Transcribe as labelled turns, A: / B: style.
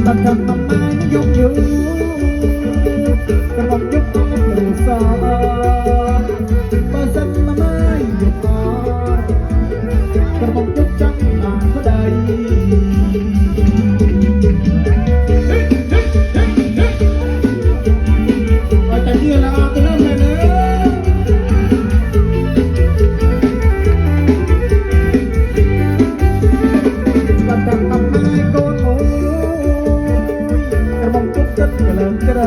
A: ตัดทำมาไม่ยกอยู่กระบอกยกออกหรือสอนเปิดสันมาไม่ยกออกกระบอกยกจังอ่านก็ได้แต่เดียวละตัวนั้นไปเลยตัดทำมาไม่โกนโอยกระบอกยกจังกระเลิงกระไร